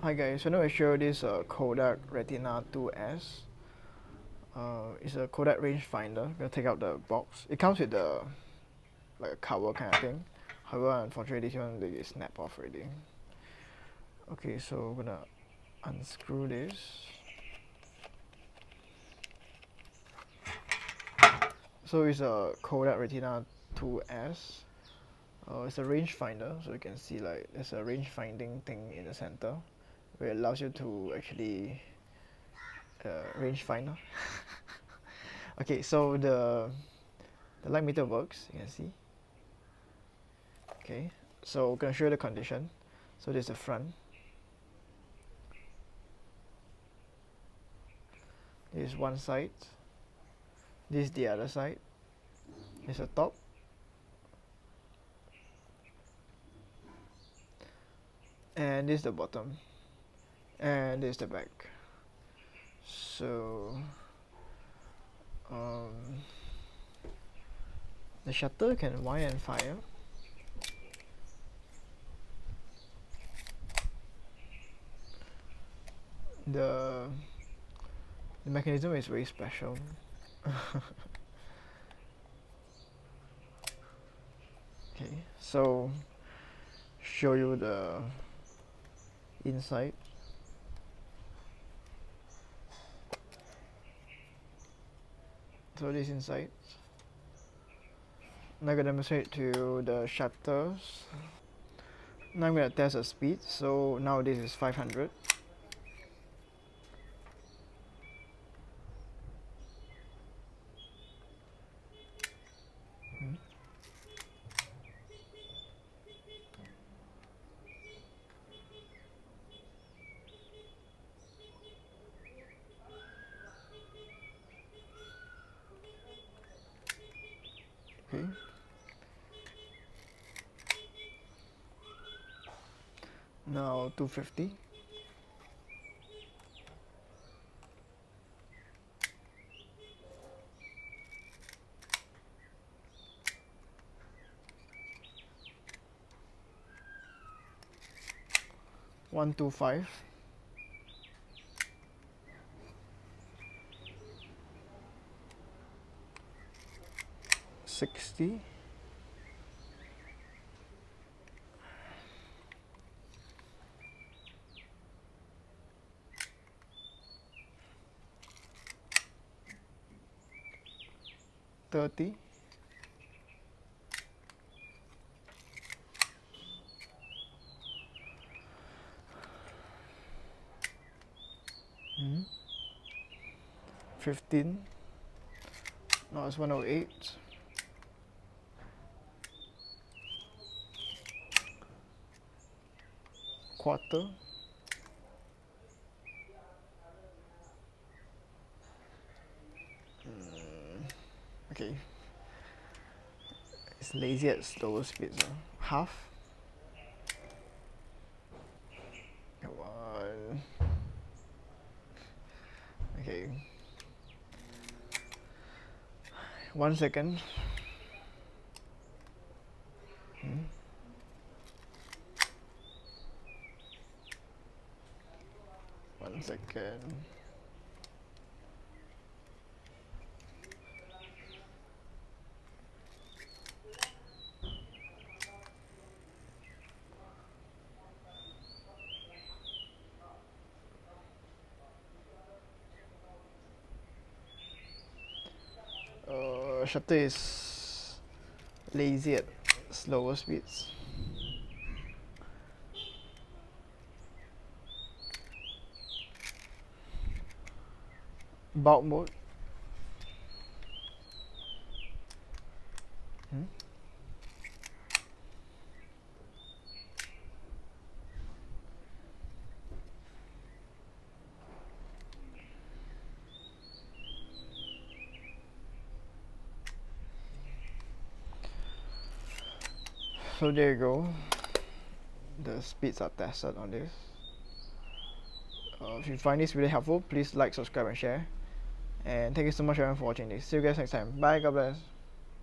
Hi guys, so now I show this Kodak Retina 2S. It's a Kodak rangefinder. I'm gonna take out the box. It comes with the like a cover kind of thing. However, unfortunately, this one they snap off already. Okay, so I'm gonna unscrew this. So it's a Kodak Retina 2S. It's a rangefinder, so you can see like there's a range finding thing in the center, where it allows you to actually rangefinder. Okay, so the light meter works. You can see. Okay, so I'm gonna show you the condition. So this is the front. This is one side. This is the other side. This is the top. And this is the bottom. And this is the back. So the shutter can wire and fire. The mechanism is very special. Okay, so show you the inside. So this inside. Now I'm gonna demonstrate to the shutters. Now I'm gonna test the speed. So now this is 500. Okay. Now 250. One, 2, 5. 60. 30. 15. Now it's 108. Quarter. Okay. It's lazy at slower speeds. Half. Come on. Okay. 1 second. 1 second. Shutter is lazy at slower speeds. Bulk mode. So there you go. The speeds are tested on this. If you find this really helpful, please like, subscribe and share. And thank you so much everyone for watching this. See you guys next time. Bye, God bless.